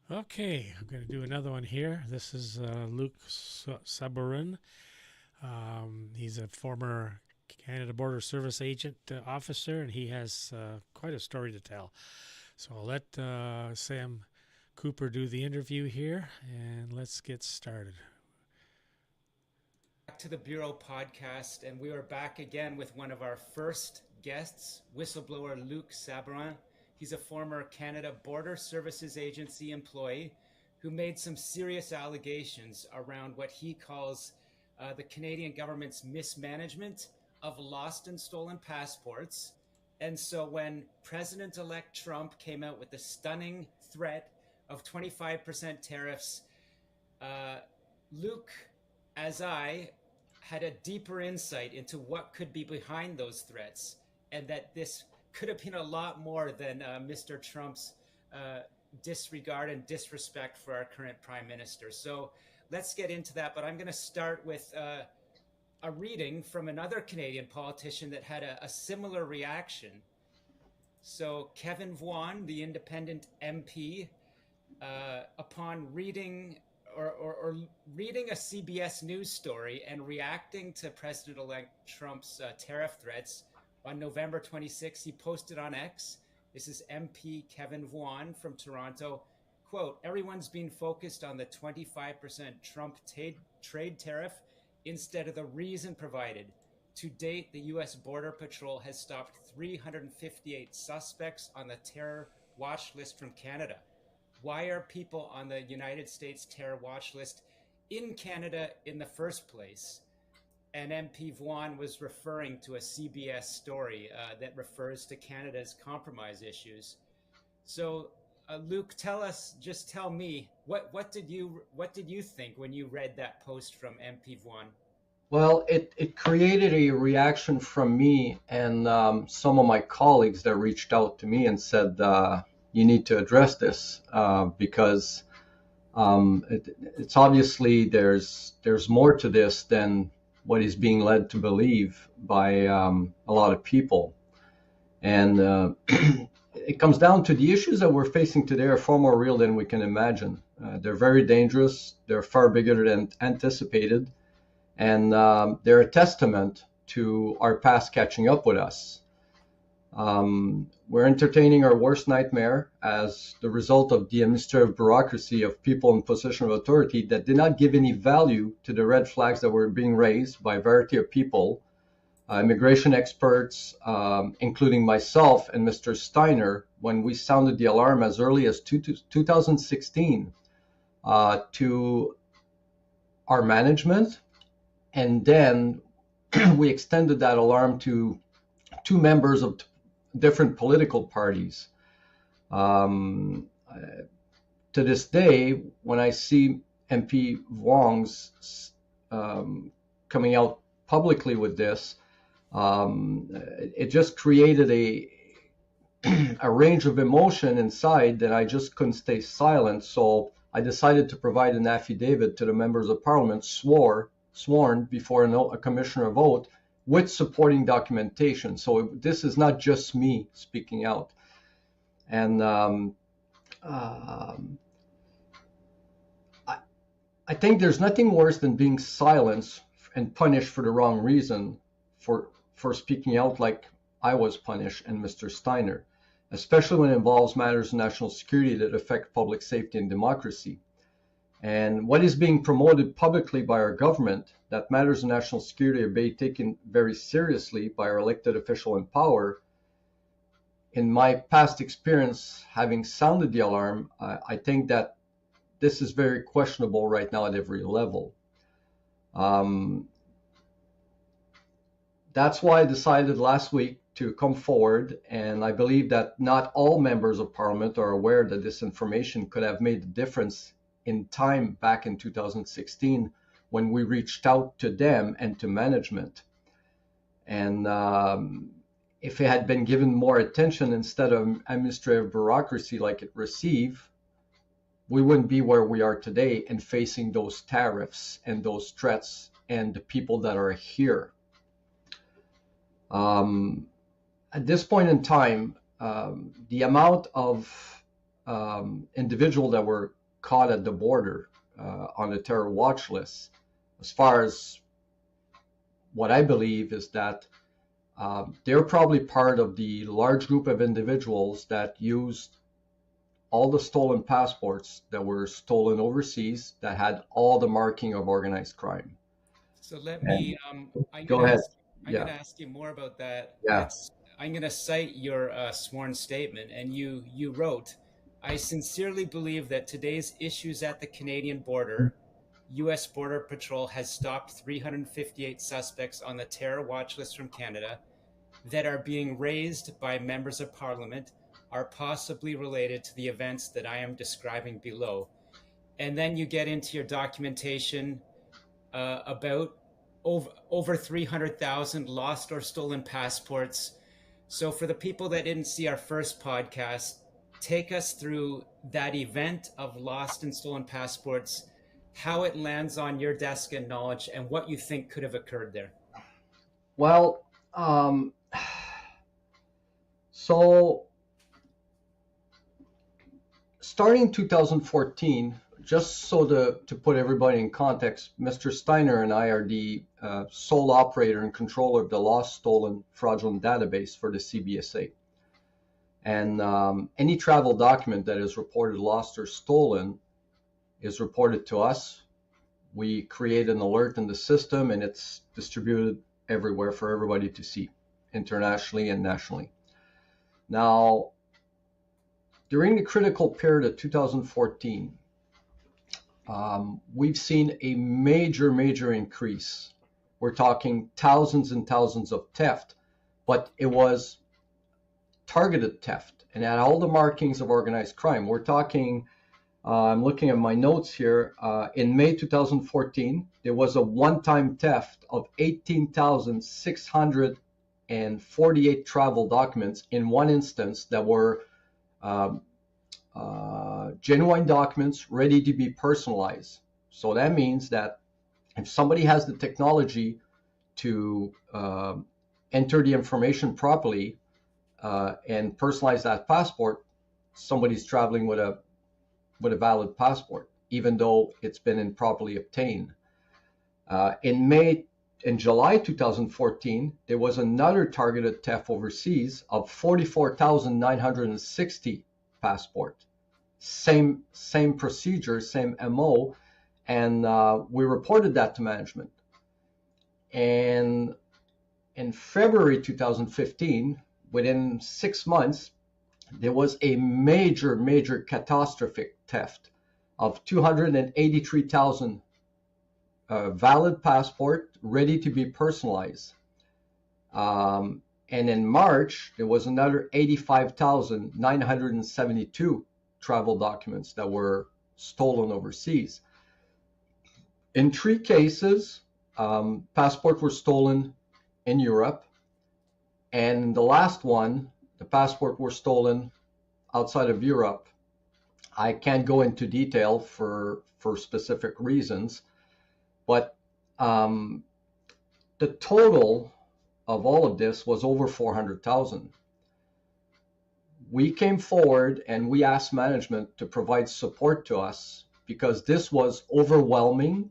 Okay, I'm going to do another one here. This is Luke Sabarin. He's a former Canada Border Service agent officer, and he has quite a story to tell. So I'll let Sam Cooper do the interview here, and let's get started. Back to the Bureau podcast, and we are back again with one of our first guests, whistleblower Luc Sabourin. He's a former Canada Border Services Agency employee who made some serious allegations around what he calls the Canadian government's mismanagement of lost and stolen passports. And so when President-elect Trump came out with the stunning threat of 25% tariffs, Luc, as I, had a deeper insight into what could be behind those threats, and that this could have been a lot more than Mr. Trump's disregard and disrespect for our current prime minister. So let's get into that. But I'm going to start with a reading from another Canadian politician that had a similar reaction. So Kevin Vaughan, the independent MP, upon reading or reading a CBS News story and reacting to President-elect Trump's tariff threats on November 26, he posted on X. This is MP Kevin Vaughan from Toronto. Quote, "Everyone's been focused on the 25% Trump trade tariff instead of the reason provided. To date, the U.S. Border Patrol has stopped 358 suspects on the terror watch list from Canada. Why are people on the United States terror watch list in Canada in the first place?" And MP Vaughan was referring to a CBS story that refers to Canada's compromise issues. So, Luc, tell me, what did you think when you read that post from MP Vaughan? Well, it created a reaction from me and some of my colleagues that reached out to me and said, you need to address this because it's obviously there's more to this than what is being led to believe by a lot of people. And it comes down to the issues that we're facing today are far more real than we can imagine. They're very dangerous. They're far bigger than anticipated. And they're a testament to our past catching up with us. We're entertaining our worst nightmare as the result of the administrative bureaucracy of people in position of authority that did not give any value to the red flags that were being raised by a variety of people, immigration experts, including myself and Mr. Steiner, when we sounded the alarm as early as 2016 to our management. And then we extended that alarm to two members of different political parties. To this day, when I see MP Vaughan's coming out publicly with this, it just created a range of emotion inside that I just couldn't stay silent. So I decided to provide an affidavit to the members of Parliament sworn before a commissioner vote with supporting documentation. So this is not just me speaking out. And I think there's nothing worse than being silenced and punished for the wrong reason for speaking out like I was punished and Mr. Steiner, especially when it involves matters of national security that affect public safety and democracy. And what is being promoted publicly by our government, that matters of national security are being taken very seriously by our elected official in power. In my past experience, having sounded the alarm, I think that this is very questionable right now at every level. That's why I decided last week to come forward, and I believe that not all members of Parliament are aware that this information could have made a difference in time back in 2016 when we reached out to them and to management. And if it had been given more attention instead of administrative bureaucracy like it received, we wouldn't be where we are today and facing those tariffs and those threats and the people that are here. At this point in time, the amount of individuals that were caught at the border on the terror watch list. As far as what I believe is that they're probably part of the large group of individuals that used all the stolen passports that were stolen overseas that had all the marking of organized crime. So let me, Go ahead. I'm going to ask you more about that. Yeah. I'm going to cite your sworn statement, and you wrote, "I sincerely believe that today's issues at the Canadian border, U.S. Border Patrol has stopped 358 suspects on the terror watch list from Canada that are being raised by members of Parliament are possibly related to the events that I am describing below." And then you get into your documentation about over 300,000 lost or stolen passports. So for the people that didn't see our first podcast, take us through that event of lost and stolen passports, how it lands on your desk and knowledge, and what you think could have occurred there. Well, so starting 2014, just so to put everybody in context, Mr. Steiner and I are the sole operator and controller of the lost, stolen, fraudulent database for the CBSA. And any travel document that is reported lost or stolen is reported to us. We create an alert in the system, and it's distributed everywhere for everybody to see, internationally and nationally. Now, during the critical period of 2014, we've seen a major increase. We're talking thousands and thousands of theft, but it was targeted theft and had all the markings of organized crime. We're talking, I'm looking at my notes here, in May 2014, there was a one-time theft of 18,648 travel documents in one instance that were genuine documents ready to be personalized. So that means that if somebody has the technology to enter the information properly and personalize that passport, somebody's traveling with a valid passport, even though it's been improperly obtained. In July 2014, there was another targeted theft overseas of 44,960 passport. Same procedure, same MO, and we reported that to management. And in February 2015, within 6 months, there was a major catastrophic theft of 283,000 valid passport ready to be personalized. And in March, there was another 85,972 travel documents that were stolen overseas. In 3 cases, passports were stolen in Europe. And the last one, the passport were stolen outside of Europe. I can't go into detail for specific reasons, but the total of all of this was over 400,000. We came forward and we asked management to provide support to us because this was overwhelming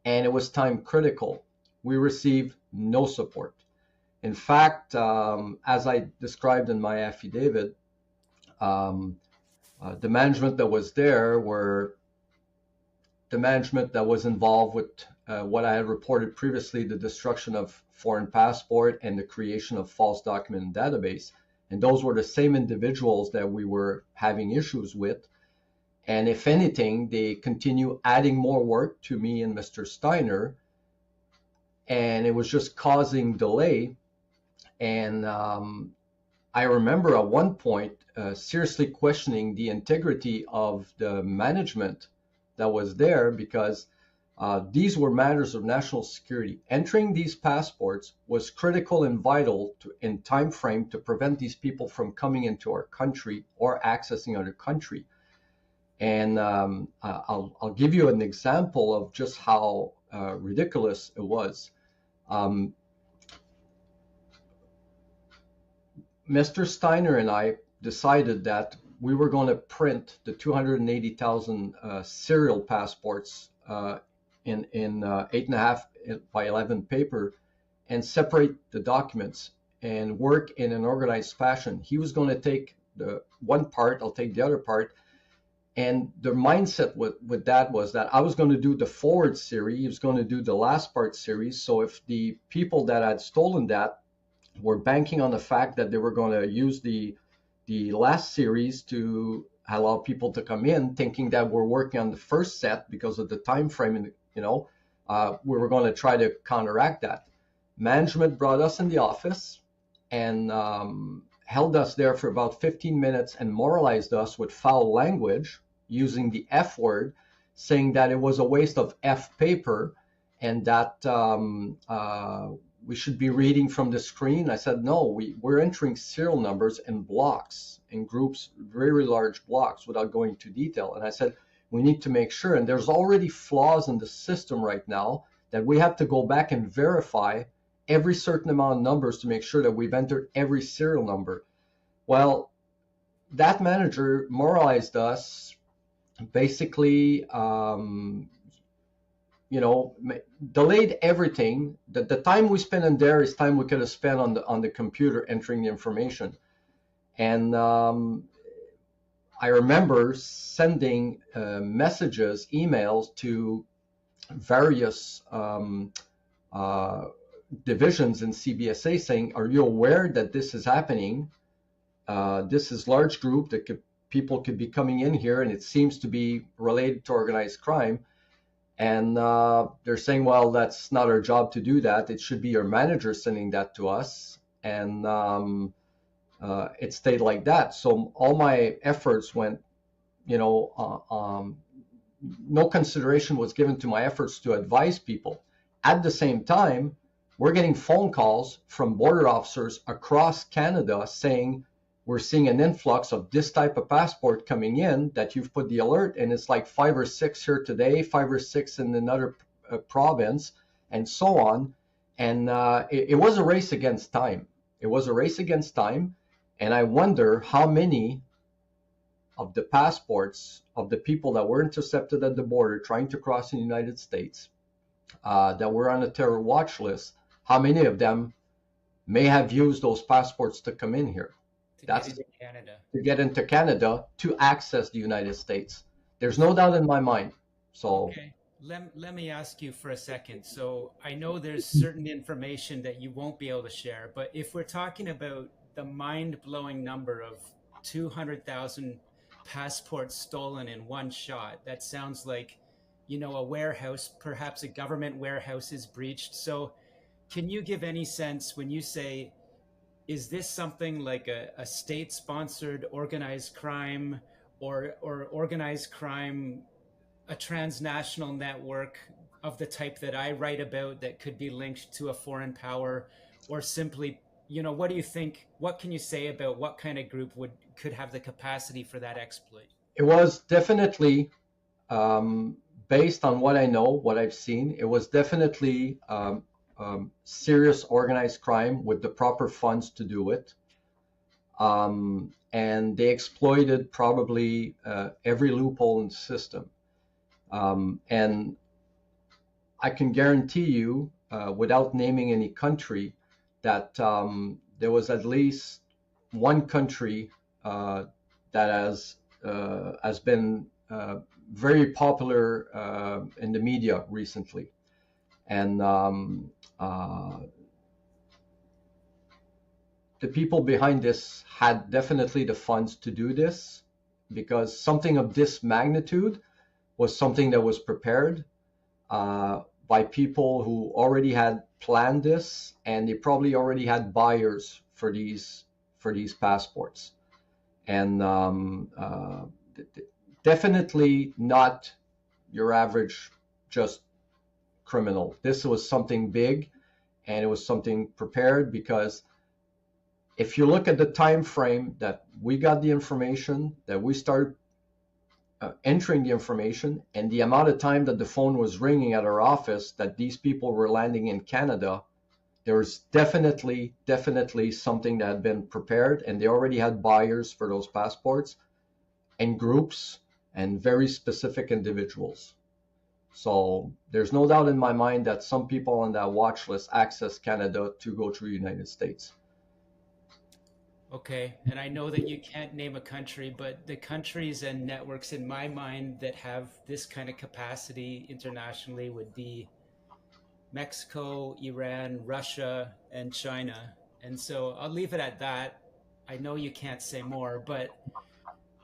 and it was time critical. We received no support. In fact, as I described in my affidavit, the management that was there were the management that was involved with what I had reported previously, the destruction of foreign passport and the creation of false document database. And those were the same individuals that we were having issues with. And if anything, they continue adding more work to me and Mr. Steiner. And it was just causing delay. And I remember at one point seriously questioning the integrity of the management that was there because these were matters of national security. Entering these passports was critical and vital in time frame to prevent these people from coming into our country or accessing other country. And I'll give you an example of just how ridiculous it was. Mr. Steiner and I decided that we were going to print the 280,000 serial passports in 8.5 by 11 paper and separate the documents and work in an organized fashion. He was going to take the one part, I'll take the other part. And the mindset with that was that I was going to do the forward series, he was going to do the last part series. So if the people that had stolen that were banking on the fact that they were going to use the last series to allow people to come in, thinking that we're working on the first set because of the time frame, and we were going to try to counteract that. Management brought us in the office and held us there for about 15 minutes and moralized us with foul language, using the F word, saying that it was a waste of F paper and that we should be reading from the screen. I said, no, we're entering serial numbers in blocks, in groups, very large blocks, without going into detail. And I said, we need to make sure, and there's already flaws in the system right now, that we have to go back and verify every certain amount of numbers to make sure that we've entered every serial number. Well, that manager moralized us, basically, delayed everything. The time we spent in there is time we could have spent on the computer entering the information. And I remember sending messages, emails to various divisions in CBSA saying, are you aware that this is happening? This is large group that people could be coming in here, and it seems to be related to organized crime. And they're saying, well, that's not our job to do that. It should be your manager sending that to us. And it stayed like that. So all my efforts went, no consideration was given to my efforts to advise people. At the same time, we're getting phone calls from border officers across Canada saying, we're seeing an influx of this type of passport coming in, that you've put the alert, and it's like 5 or 6 here today, 5 or 6 in another province, and so on. And it was a race against time. It was a race against time. And I wonder how many of the passports of the people that were intercepted at the border trying to cross in the United States, that were on a terror watch list, how many of them may have used those passports to come in here. That's get into Canada. To get into Canada to access the United States. There's no doubt in my mind. So okay. Let me ask you for a second. So I know there's certain information that you won't be able to share, but if we're talking about the mind-blowing number of 200,000 passports stolen in one shot, that sounds like, a warehouse, perhaps a government warehouse, is breached. So can you give any sense when you say, is this something like a state-sponsored organized crime or organized crime, a transnational network of the type that I write about that could be linked to a foreign power, or simply, what do you think? What can you say about what kind of group could have the capacity for that exploit? It was definitely, based on what I know, what I've seen, it was definitely serious organized crime with the proper funds to do it. And they exploited probably every loophole in the system. And I can guarantee you, without naming any country, that there was at least one country that has been very popular in the media recently. And the people behind this had definitely the funds to do this, because something of this magnitude was something that was prepared by people who already had planned this, and they probably already had buyers for these passports. And definitely not your average just criminal. This was something big, and it was something prepared, because if you look at the time frame that we got the information, that we started entering the information, and the amount of time that the phone was ringing at our office that these people were landing in Canada, there was definitely something that had been prepared, and they already had buyers for those passports. and groups and very specific individuals. So there's no doubt in my mind that some people on that watch list access Canada to go through the United States. Okay, and I know that you can't name a country, but the countries and networks in my mind that have this kind of capacity internationally would be Mexico, Iran, Russia, and China. And so I'll leave it at that. I know you can't say more, but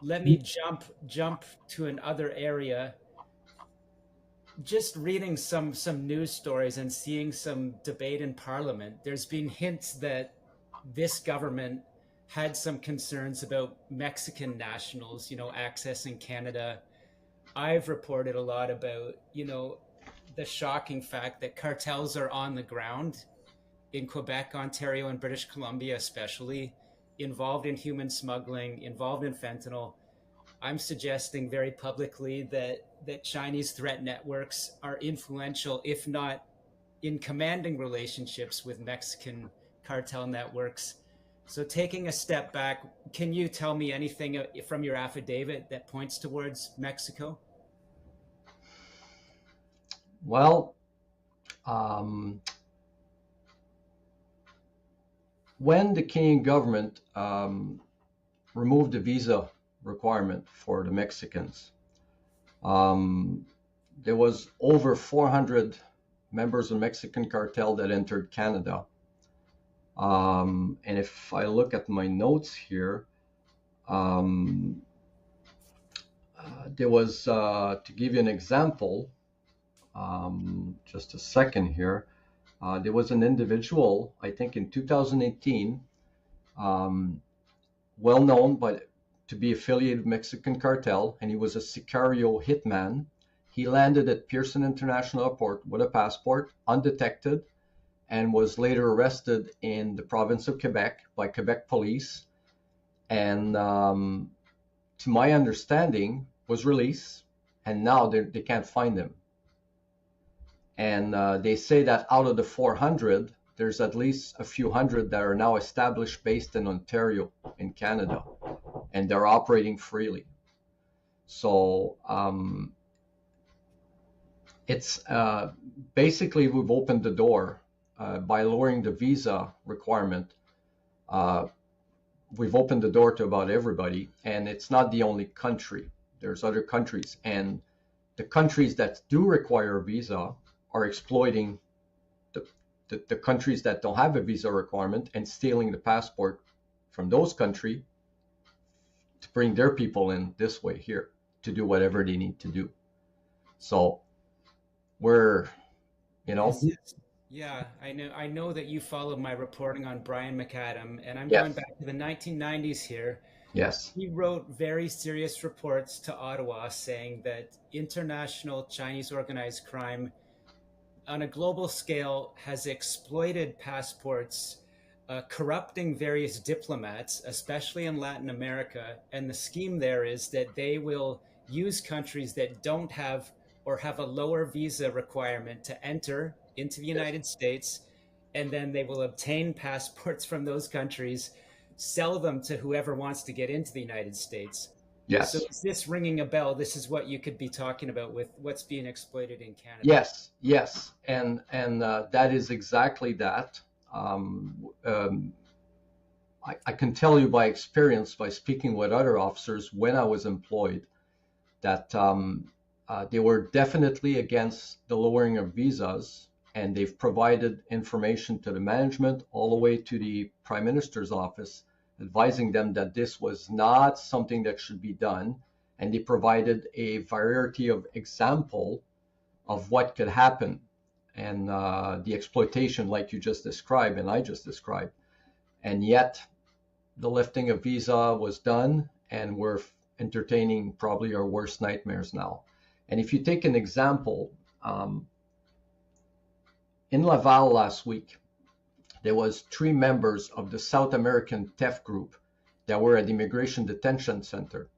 let me jump to another area. Just reading some news stories and seeing some debate in Parliament, there's been hints that this government had some concerns about Mexican nationals, accessing Canada. I've reported a lot about, the shocking fact that cartels are on the ground in Quebec, Ontario, and British Columbia, especially involved in human smuggling, involved in fentanyl. I'm suggesting very publicly that Chinese threat networks are influential, if not in commanding relationships with Mexican cartel networks. So taking a step back, can you tell me anything from your affidavit that points towards Mexico? Well, when the Canadian government removed the visa requirement for the Mexicans, there was over 400 members of the Mexican cartel that entered Canada. And if I look at my notes here, there was, to give you an example, just a second here, there was an individual, I think in 2018, well known to be affiliated with Mexican cartel, and he was a Sicario hitman. He landed at Pearson International Airport with a passport, undetected, and was later arrested in the province of Quebec by Quebec police, and to my understanding was released, and now they can't find him. And they say that out of the 400, there's at least a few hundred that are now established based in Ontario in Canada, and they're operating freely. So it's basically, we've opened the door by lowering the visa requirement. We've opened the door to about everybody, and it's not the only country. There's other countries, and the countries that do require a visa are exploiting the countries that don't have a visa requirement and stealing the passport from those countries to bring their people in this way here to do whatever they need to do. So we're, Yeah, I know that you followed my reporting on Brian McAdam, and I'm Yes. going back to the 1990s here. Yes. He wrote very serious reports to Ottawa saying that international Chinese organized crime on a global scale has exploited passports, corrupting various diplomats, especially in Latin America. And the scheme there is that they will use countries that don't have or have a lower visa requirement to enter into the United States, and then they will obtain passports from those countries, sell them to whoever wants to get into the United States. Yes. So is this ringing a bell? This is what you could be talking about with what's being exploited in Canada. Yes, and that is exactly that. I can tell you by experience, by speaking with other officers when I was employed, that they were definitely against the lowering of visas, and they've provided information to the management all the way to the Prime Minister's office, advising them that this was not something that should be done. And they provided a variety of example of what could happen, and the exploitation like you just described and I just described. And yet the lifting of visa was done, and we're entertaining probably our worst nightmares now. And if you take an example, in Laval last week, there was 3 members of the South American theft group that were at the immigration detention center,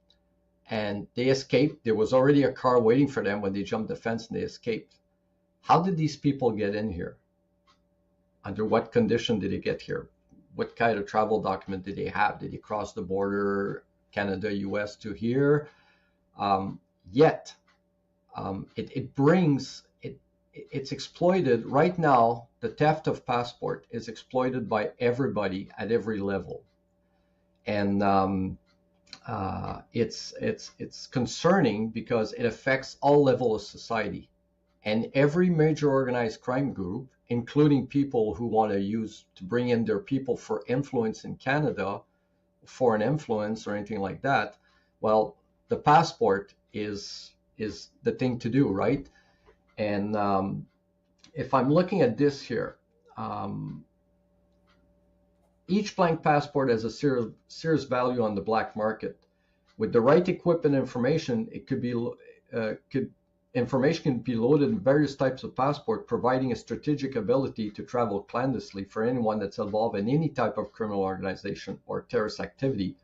and they escaped. There was already a car waiting for them when they jumped the fence, and they escaped. How did these people get in here? Under what condition did they get here? What kind of travel document did they have? Did they cross the border? Canada, US to here. Yet it's exploited right now. The theft of passport is exploited by everybody at every level, and it's concerning because it affects all levels of society, and every major organized crime group, including people who want to bring in their people for influence in Canada, foreign influence or anything like that. Well, the passport is the thing to do, right? And if I'm looking at this here, each blank passport has a serious value on the black market. With the right equipment information, information can be loaded in various types of passport, providing a strategic ability to travel clandestinely for anyone that's involved in any type of criminal organization or terrorist activity,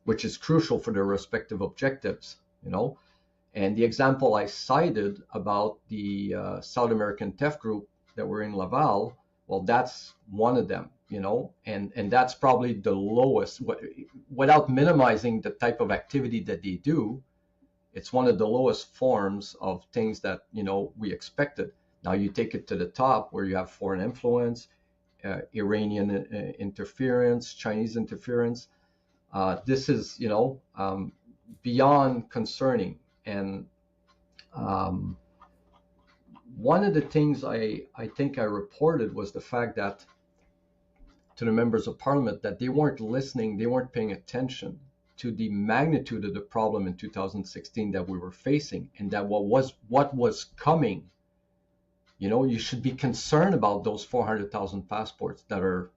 which is crucial for their respective objectives, you know. And the example I cited about the South American theft group that were in Laval, well, that's one of them, you know, and that's probably the lowest, without minimizing the type of activity that they do. It's one of the lowest forms of things that, you know, we expected. Now you take it to the top where you have foreign influence, Iranian interference, Chinese interference. This is, you know, beyond concerning. And one of the things I think I reported was the fact that to the members of parliament that they weren't listening, they weren't paying attention to the magnitude of the problem in 2016 that we were facing, and that what was coming. You know, you should be concerned about those 400,000 passports that are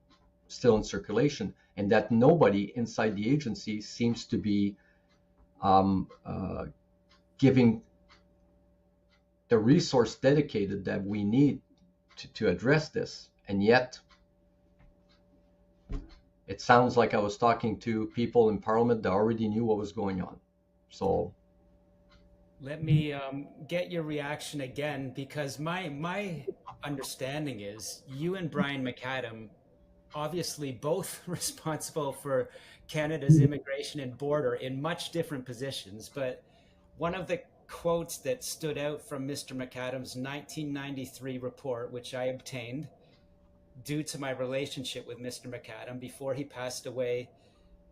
still in circulation, and that nobody inside the agency seems to be giving the resource dedicated that we need to address this. And yet it sounds like I was talking to people in Parliament that already knew what was going on. So let me get your reaction again, because my understanding is you and Brian McAdam, obviously both responsible for Canada's immigration and border in much different positions, but one of the quotes that stood out from Mr. McAdam's 1993 report, which I obtained due to my relationship with Mr. McAdam before he passed away,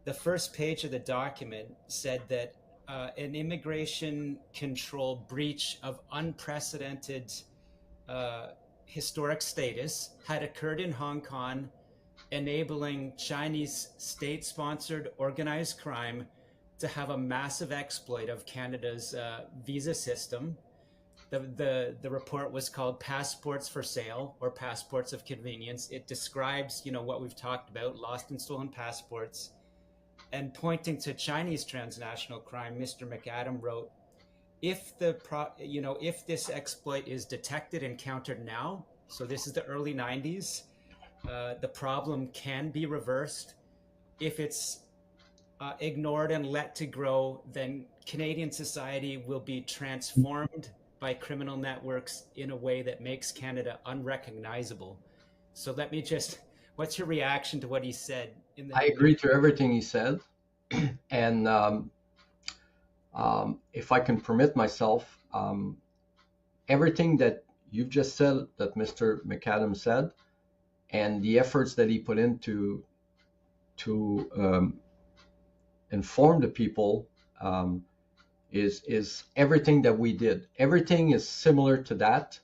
the first page of the document said that an immigration control breach of unprecedented historic status had occurred in Hong Kong, enabling Chinese state-sponsored organized crime to have a massive exploit of Canada's visa system. The report was called Passports for Sale, or Passports of Convenience. It describes, you know, what we've talked about, lost and stolen passports. And pointing to Chinese transnational crime, Mr. McAdam wrote, if this exploit is detected and countered now, so this is the early 90s, the problem can be reversed. If it's ignored and let to grow, then Canadian society will be transformed by criminal networks in a way that makes Canada unrecognizable. So let me just, what's your reaction to what he said? I agree to everything he said. And if I can permit myself, everything that you've just said, that Mr. McAdam said, and the efforts that he put into to inform the people is everything that we did. Everything is similar to that,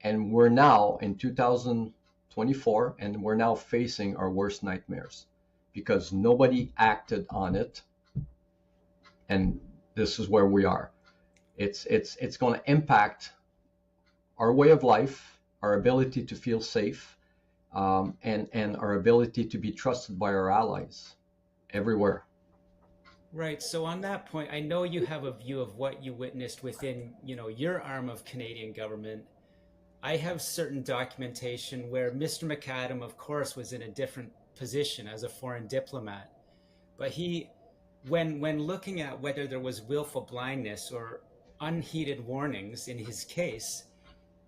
and we're now in 2024, and we're now facing our worst nightmares because nobody acted on it, and this is where we are. It's going to impact our way of life, our ability to feel safe, and our ability to be trusted by our allies everywhere. Right. So on that point, I know you have a view of what you witnessed within, you know, your arm of Canadian government. I have certain documentation where Mr. McAdam, of course, was in a different position as a foreign diplomat. But he, when looking at whether there was willful blindness or unheeded warnings in his case,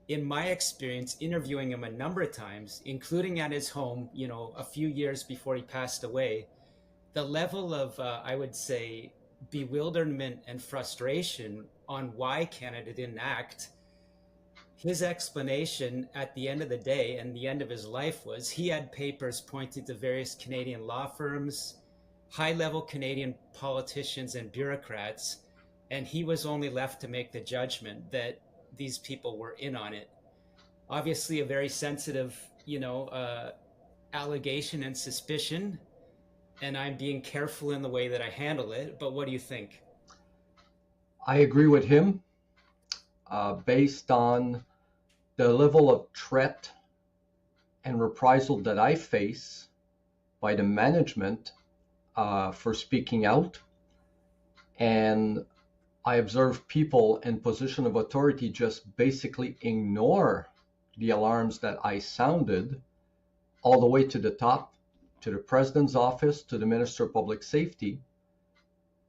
in my experience, interviewing him a number of times, including at his home, you know, a few years before he passed away, the level of, I would say, bewilderment and frustration on why Canada didn't act, his explanation at the end of the day and the end of his life was he had papers pointing to various Canadian law firms, high-level Canadian politicians and bureaucrats, and he was only left to make the judgment that these people were in on it. Obviously, a very sensitive, allegation and suspicion, and I'm being careful in the way that I handle it. But what do you think? I agree with him based on the level of threat and reprisal that I face by the management for speaking out. And I observe people in position of authority just basically ignore the alarms that I sounded all the way to the top, to the president's office, to the Minister of Public Safety.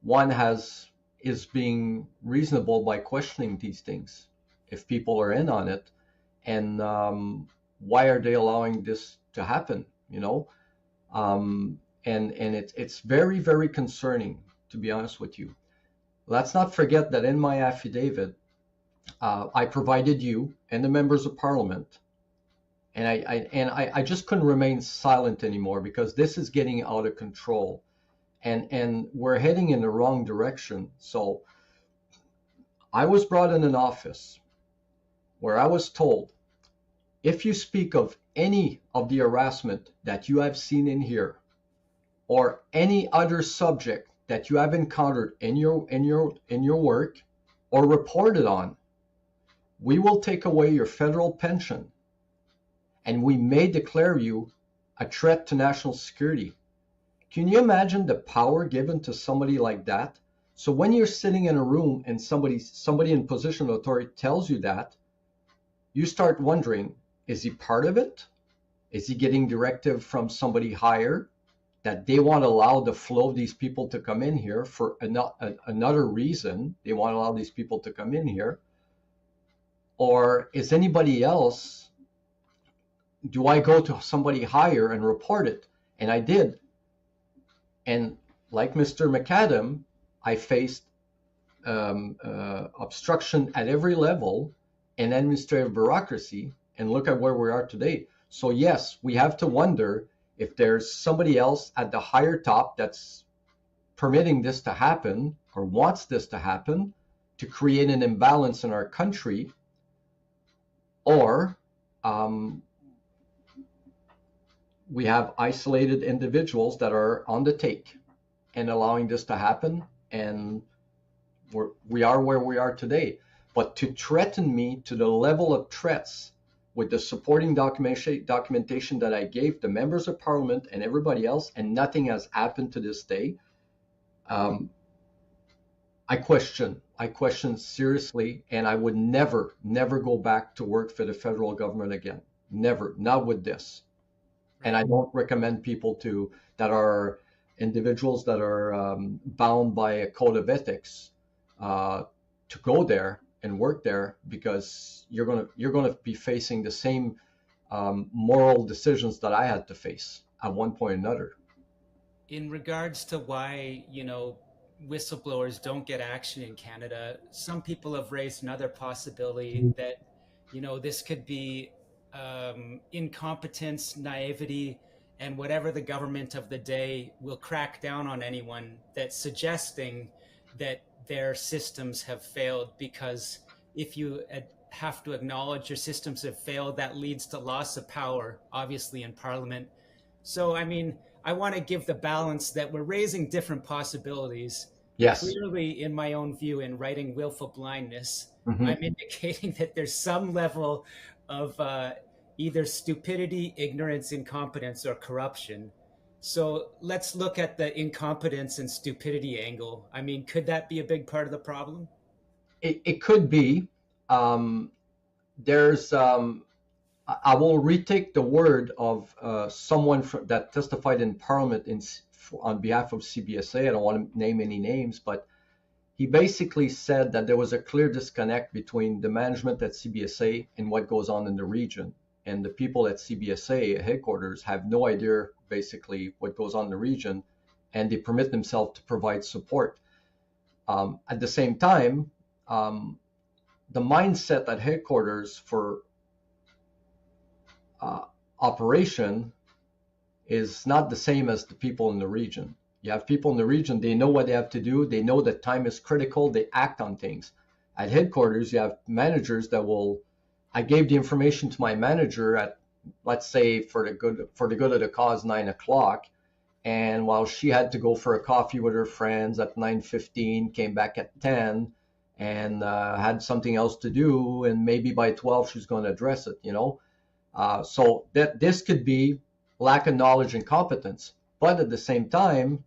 One is being reasonable by questioning these things. If people are in on it, and why are they allowing this to happen? And it's very, very concerning, to be honest with you. Let's not forget that in my affidavit, I provided you and the members of Parliament, and I just couldn't remain silent anymore because this is getting out of control, and we're heading in the wrong direction. So I was brought in an office where I was told, if you speak of any of the harassment that you have seen in here, or any other subject that you have encountered in your work or reported on, we will take away your federal pension, and we may declare you a threat to national security. Can you imagine the power given to somebody like that? So when you're sitting in a room and somebody in position of authority tells you that, you start wondering, is he part of it? Is he getting directive from somebody higher that they want to allow the flow of these people to come in here for another reason? They want to allow these people to come in here. Or is anybody else, do I go to somebody higher and report it? And I did. And like Mr. McAdam, I faced obstruction at every level and administrative bureaucracy, and look at where we are today. So yes, we have to wonder if there's somebody else at the higher top that's permitting this to happen or wants this to happen to create an imbalance in our country, or we have isolated individuals that are on the take and allowing this to happen, and we are where we are today. But to threaten me to the level of threats with the supporting documentation that I gave the members of Parliament and everybody else, and nothing has happened to this day, I question seriously, and I would never go back to work for the federal government again. Never, not with this. And I don't recommend people that are individuals that are bound by a code of ethics to go there and work there, because you're gonna be facing the same moral decisions that I had to face at one point or another. In regards to why whistleblowers don't get action in Canada, some people have raised another possibility that this could be incompetence, naivety, and whatever the government of the day will crack down on anyone that's suggesting that their systems have failed, because if you have to acknowledge your systems have failed, that leads to loss of power, obviously, in Parliament. So, I mean, I want to give the balance that we're raising different possibilities. Yes. Clearly, in my own view, in writing Willful Blindness, Mm-hmm. I'm indicating that there's some level of either stupidity, ignorance, incompetence, or corruption. So let's look at the incompetence and stupidity angle. I mean, could that be a big part of the problem? It could be. There's I will retake the word of someone that testified in Parliament on behalf of CBSA. I don't want to name any names, but he basically said that there was a clear disconnect between the management at CBSA and what goes on in the region. And the people at CBSA headquarters have no idea basically what goes on in the region. and they permit themselves to provide support. At the same time, the mindset at headquarters for operation is not the same as the people in the region. You have people in the region, they know what they have to do. They know that time is critical. They act on things. At headquarters, you have managers that will, I gave the information to my manager at, let's say, for the good of the cause, 9 o'clock. And while she had to go for a coffee with her friends at 9:15, came back at 10, and had something else to do, and maybe by 12 she's going to address it, So that this could be lack of knowledge and competence. But at the same time,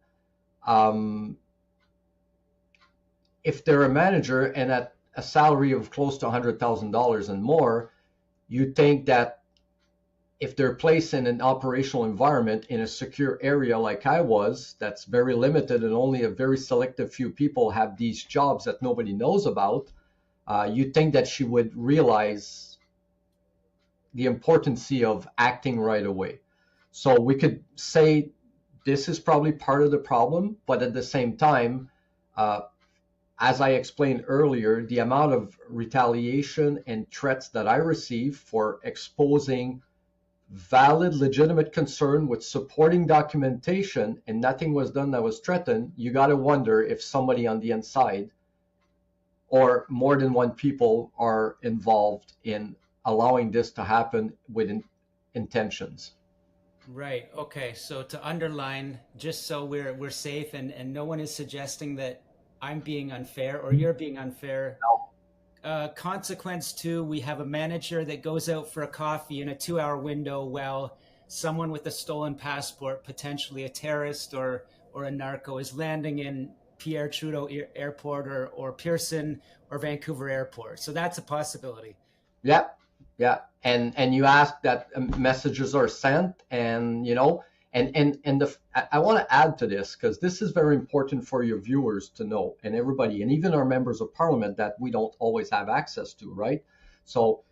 if they're a manager and at a salary of close to $100,000 and more, you think that if they're placed in an operational environment in a secure area like I was, that's very limited and only a very selective few people have these jobs that nobody knows about, you'd think that she would realize the importance of acting right away. So we could say this is probably part of the problem, but at the same time, as I explained earlier, the amount of retaliation and threats that I receive for exposing valid, legitimate concern with supporting documentation and nothing was done that was threatened, you got to wonder if somebody on the inside or more than one people are involved in allowing this to happen with intentions. Right. Okay. So to underline, just so we're safe and no one is suggesting that I'm being unfair or you're being unfair. Consequence 2, we have a manager that goes out for a coffee in a 2-hour window while someone with a stolen passport, potentially a terrorist or a narco, is landing in Pierre Trudeau Airport or Pearson or Vancouver Airport. So that's a possibility. Yeah. And you ask that messages are sent, and I want to add to this because this is very important for your viewers to know, and everybody, and even our members of parliament that we don't always have access to, right? So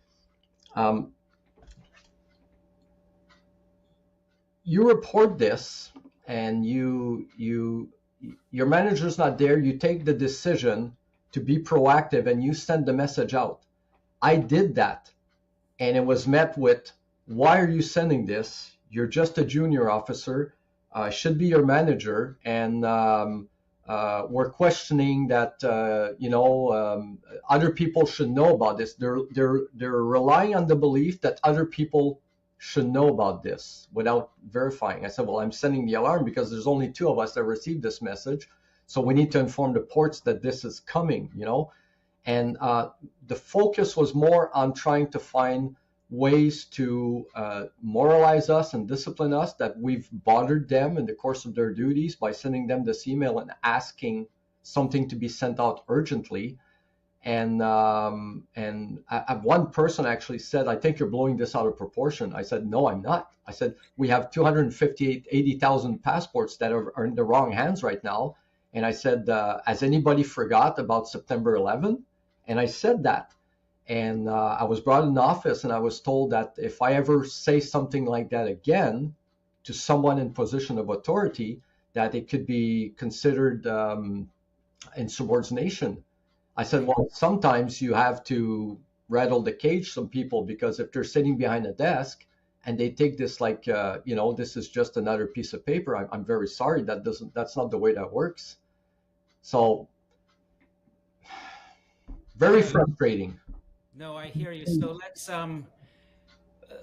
you report this, and your manager's not there. You take the decision to be proactive, and you send the message out. I did that, and it was met with, "Why are you sending this? You're just a junior officer, should be your manager, and we're questioning that other people should know about this." They're relying on the belief that other people should know about this without verifying. I said, well, I'm sending the alarm because there's only 2 of us that received this message, so we need to inform the ports that this is coming, And the focus was more on trying to find ways to moralize us and discipline us, that we've bothered them in the course of their duties by sending them this email and asking something to be sent out urgently. And one person actually said, "I think you're blowing this out of proportion." I said, "No, I'm not." I said, "We have 80,000 passports that are in the wrong hands right now." And I said, "Has anybody forgot about September 11th?" And I said that. And I was brought in the office, and I was told that if I ever say something like that again to someone in position of authority, that it could be considered insubordination. I said, well, sometimes you have to rattle the cage some people, because if they're sitting behind a desk and they take this like, this is just another piece of paper, I'm very sorry, that's not the way that works. So very frustrating. No, I hear you. So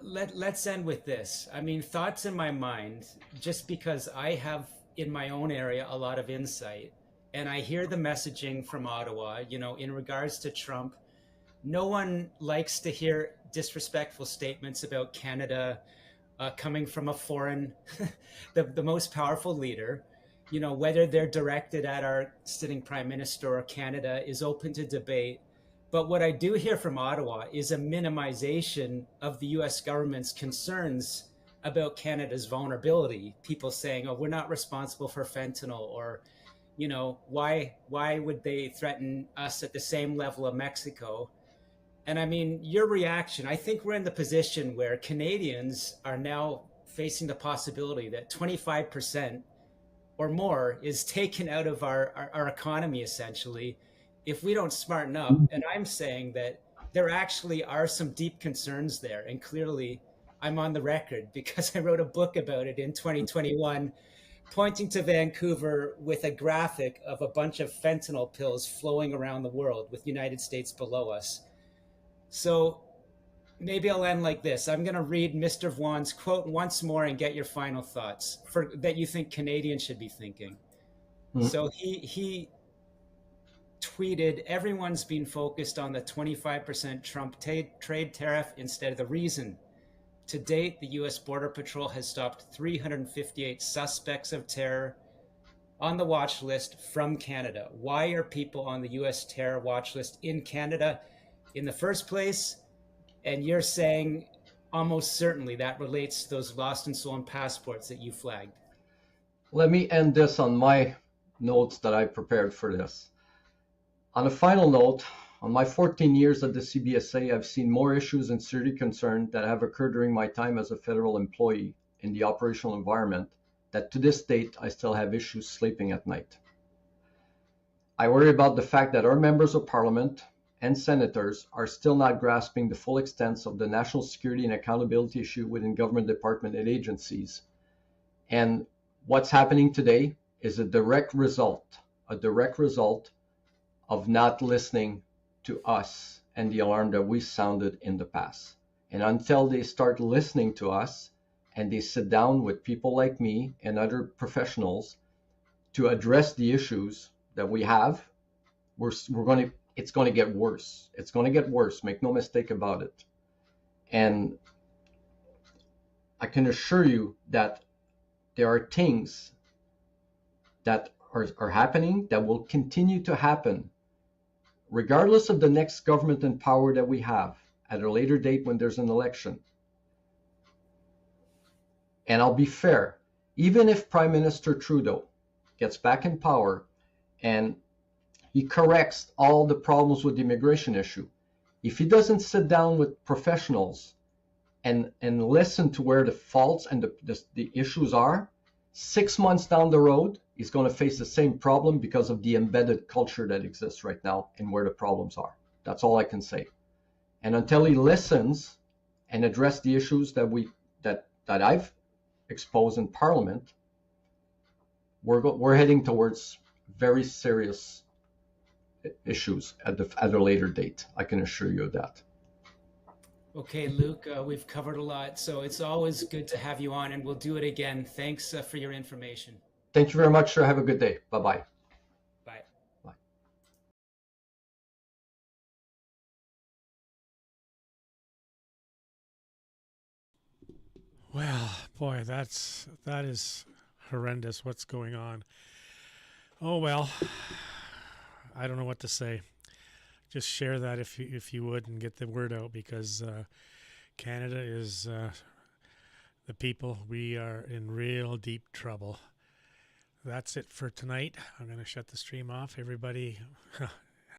let's end with this. I mean, thoughts in my mind, just because I have in my own area a lot of insight, and I hear the messaging from Ottawa, in regards to Trump. No one likes to hear disrespectful statements about Canada coming from a foreign, the most powerful leader. Whether they're directed at our sitting prime minister or Canada is open to debate. But what I do hear from Ottawa is a minimization of the US government's concerns about Canada's vulnerability. People saying, "Oh, we're not responsible for fentanyl," or, why would they threaten us at the same level of Mexico? And I mean, your reaction, I think we're in the position where Canadians are now facing the possibility that 25% or more is taken out of our economy, essentially, if we don't smarten up. And I'm saying that there actually are some deep concerns there. And clearly, I'm on the record because I wrote a book about it in 2021, pointing to Vancouver with a graphic of a bunch of fentanyl pills flowing around the world with the United States below us. So maybe I'll end like this. I'm going to read Mr. Vaughan's quote once more and get your final thoughts that you think Canadians should be thinking. So he tweeted, "Everyone's been focused on the 25% Trump trade tariff instead of the reason. To date, the U.S. Border Patrol has stopped 358 suspects of terror on the watch list from Canada. Why are people on the U.S. terror watch list in Canada in the first place?" And you're saying almost certainly that relates to those lost and stolen passports that you flagged. Let me end this on my notes that I prepared for this. On a final note, on my 14 years at the CBSA, I've seen more issues and security concerns that have occurred during my time as a federal employee in the operational environment that to this date, I still have issues sleeping at night. I worry about the fact that our members of parliament and senators are still not grasping the full extent of the national security and accountability issue within government departments and agencies. And what's happening today is a direct result of not listening to us and the alarm that we sounded in the past. And until they start listening to us and they sit down with people like me and other professionals to address the issues that we have, it's going to get worse. It's going to get worse. Make no mistake about it. And I can assure you that there are things that are happening that will continue to happen regardless of the next government in power that we have at a later date when there's an election. And I'll be fair, even if Prime Minister Trudeau gets back in power and he corrects all the problems with the immigration issue, if he doesn't sit down with professionals and listen to where the faults and the issues are, 6 months down the road, he's going to face the same problem because of the embedded culture that exists right now and where the problems are. That's all I can say. And until he listens and address the issues that I've exposed in Parliament, we're heading towards very serious issues at a later date. I can assure you of that. Okay, Luke, we've covered a lot, so it's always good to have you on, and we'll do it again. Thanks for your information. Thank you very much, sir. Have a good day. Bye-bye. Bye. Bye. Well, boy, that is horrendous what's going on. Oh, well, I don't know what to say. Just share that if you would and get the word out, because Canada is the people. We are in real deep trouble. That's it for tonight. I'm going to shut the stream off. Everybody,